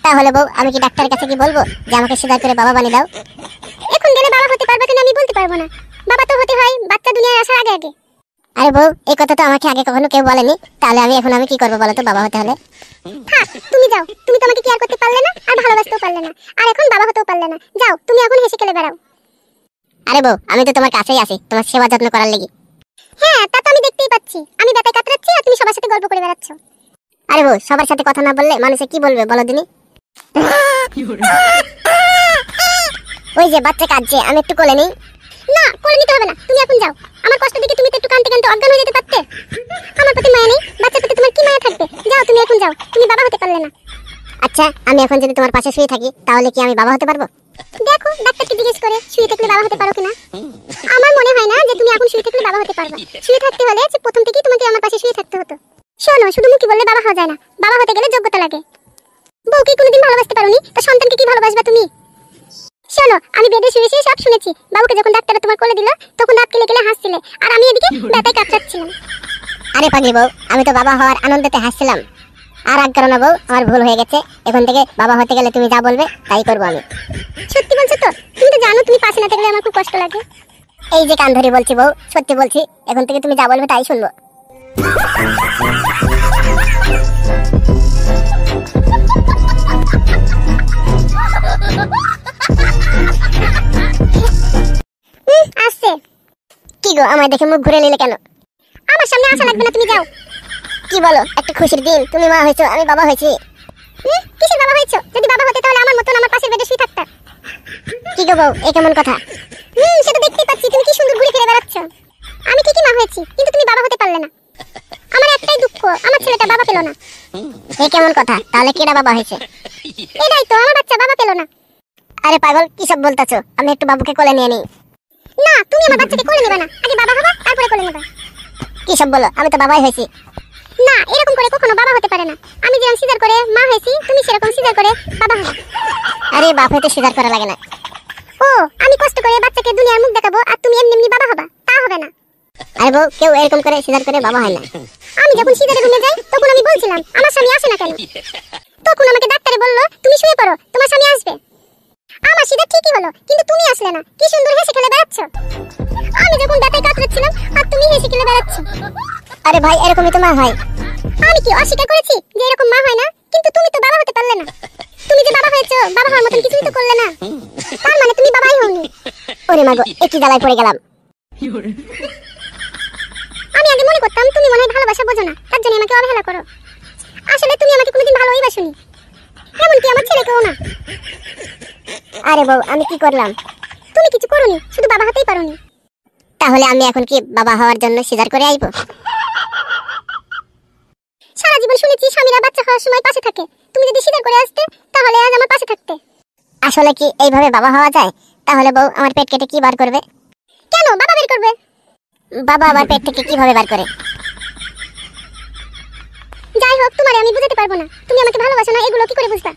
তাহলে বউ আমি কি ডাক্তারের কাছে কি বলবো যে আমাকে সিজার করে বাবা বানিয়ে দাও? এখন গেলে বাবা হতে পারবে কিনা আমি বলতে পারবো না। বাবা তো হতে হয় বাচ্চা দুনিয়ায় আসার আগে আগে। আরে বউ এই কথা তো আমাকে আগে কখনো কেউ বলেনি, তাহলে আমি কি করবো বলো তো বাবা হতে হলে? থাক তুমি যাও, তুমি তো আমাকে কেয়ার করতে পারলে না আর ভালোবাসতেও পারলে না, আর এখন বাবা হতেও পারলে না। যাও তুমি এখন হেসে খেলে বেড়াও। আরে বউ আমি তো তোমার কাছেই আছি তোমার সেবা যত্ন করার লাগি। হ্যাঁ তা তো আমি দেখতেই পাচ্ছি, আমি ব্যথায় কাতরাচ্ছি আর তুমি সবার সাথে গল্প করে বেড়াচ্ছ। আরে বউ সবার সাথে কথা না বললে মানুষে কি বলবে বলো দিনি? ওই যে বাচ্চা কাঁদছে, আমি একটু কোলে নেই? না কোলে নিতে হবে না, তুমি এখন যাও। আমার কষ্ট দেখে তুমি তো একটু কাঁদতে কাঁদতে অজ্ঞান হয়ে যেতে পারতে। আমার প্রতি মায়া নেই, বাচ্চার প্রতি তোমার কি মায়া থাকবে? যাও তুমি এখন যাও, তুমি বাবা হতে পারলে না। আচ্ছা আমি এখন যদি তোমার পাশে শুয়ে থাকি তাহলে কি আমি বাবা হতে পারবো? দেখো ডাক্তারকে জিজ্ঞেস করে শুয়ে থাকলে বাবা হতে পারো কিনা। আমার মনে হয় না যে তুমি এখন শুয়ে থাকলে বাবা হতে পারবে। শুয়ে থাকতে হলে যে প্রথম থেকেই তোমাকে আমার পাশে শুয়ে থাকতে হতো। শোনো শুধু মুখে বললে বাবা হওয়া যায় না, বাবা হতে গেলে যোগ্যতা লাগে। বউকে কোনোদিন ভালোবাসতে পারোনি, তা সন্তানকে কি ভালোবাসবা তুমি? শোনো আমি বেডে শুয়ে শুয়ে সব শুনেছি। বাবুকে যখন ডাক্তার তোমার কোলে দিল তখন দাঁত কেলে কেলে হাসছিলে, আর আমি এদিকে ব্যথায় কাতরাচ্ছিলাম। আরে পাগলি বউ আমি তো বাবা হওয়ার আনন্দেতে হাসছিলাম। আর রাগ করো না বউ, আমার ভুল হয়ে গেছে। এখন থেকে বাবা হতে গেলে তুমি যা বলবে তাই করবো আমি। সত্যি বলছো তো? তুমি তো জানো তুমি পাশে না থাকলে আমার খুব কষ্ট লাগে। এই যে কান ধরে বলছি বউ, সত্যি বলছি, এখন থেকে তুমি যা বলবে তাই শুনবো। আসছে। কি গো আমায় দেখে মুখ ঘুরে নিলে কেন? আমার সামনে আসা লাগবে না, তুমি যাও। কি বলো, একটা খুশির দিন, তুমি মা হয়েছো আমি বাবা হয়েছি। কিসের বাবা হয়েছো? যদি বাবা হতে তাহলে আমার মতন আমার পাশের বেডে শুয়ে থাকতা। কি গো বউ এই কেমন কথা? সেটা দেখতেই পাচ্ছি, তুমি কি সুন্দর ঘুরে ফিরে বেড়াচ্ছ। আমি ঠিকই মা হয়েছি কিন্তু তুমি বাবা হতে পারলে না। আমার একটাই দুঃখ, আমার ছেলেটা বাবা পেল না। এই কেমন কথা? তাহলে কেডা বাবা হয়েছে? এটাই তো, আমার বাচ্চা বাবা পেল না। আরে পাগল কি সব বলতাছো? আমি একটু বাবুকে কোলে নিয়ে নিই। না তুমি আমার বাচ্চাকে কোলে নেবে না, আগে বাবা হবা তারপরে কোলে নেবা। কি সব বলো, আমি তো বাবাই হয়েছি। না এরকম করে কখনো বাবা হতে পারে না। আমি যেরকম সিজার করে মা হয়েছি, তুমি সেরকম সিজার করে বাবা হবে। আরে বাপ হইতে সিজার করা লাগে না। ও আমি কষ্ট করে বাচ্চাকে দুনিয়ার মুখ দেখাবো আর তুমি এমনি এমনি বাবা হবা, তা হবে না। আরে বউ কেউ এরকম করে সিজার করে বাবা হয় না। আমি যখন সিজারে রুমে যাই তখন আমি বলছিলাম আমার স্বামী আসে না কেন। তখন আমাকে ডাক্তারে বলল তুমি শুয়ে পড়ো তোমার স্বামী আসবে। আমার সিজার ঠিকই হলো কিন্তু তুমি আসলে না, কি সুন্দর হেসে খেলে বেড়াচ্ছ। আমি যখন ব্যথায় কাতরাচ্ছিলাম আর তুমি হেসে খেলে বেড়াচ্ছ। আরে ভাই এরকমই তো মা হয়। আমি কি অস্বীকার করেছি যে এরকম মা হয় না? কিন্তু তুমি তো বাবা হতে পারলে না। তুমি যে বাবা হয়েছো, বাবা হওয়ার মতন কিছুই তো করলে না, তার মানে তুমি বাবাই হওনি। ওরে মা গো একই জ্বালায় পড়ে গেলাম। আমি আগে মনে করতাম তুমি মনে হয় ভালোবাসা বোঝো না, তার জন্য আমাকে অবহেলা করো। আসলে তুমি আমাকে কোনোদিন ভালোই বাসোনি, এমনকি আমার ছেলেকেও না। আরে বউ আমি কি করলাম? তুমি কিছু করোনি, শুধু বাবা হতেই পারোনি। তাহলে আমি এখন কি বাবা হওয়ার জন্য সিজার করে আইবো? সারা জীবন শুনেছি স্বামীরা বাচ্চা হওয়ার সময় পাশে থাকে, তুমি যদি সিজার করে আসতে তাহলে আজ আমার পাশে থাকতে। আসলে কি এইভাবে বাবা হওয়া যায়? তাহলে বউ আমার পেট কেটে কি বার করবে? কেন বাবা বের করবে? বাবা আমার পেট থেকে কিভাবে বার করে? যাই হোক তোমারে আমি বুঝাতে পারবো না, তুমি আমাকে ভালোবাসো না এগুলো কি করে বুঝবা?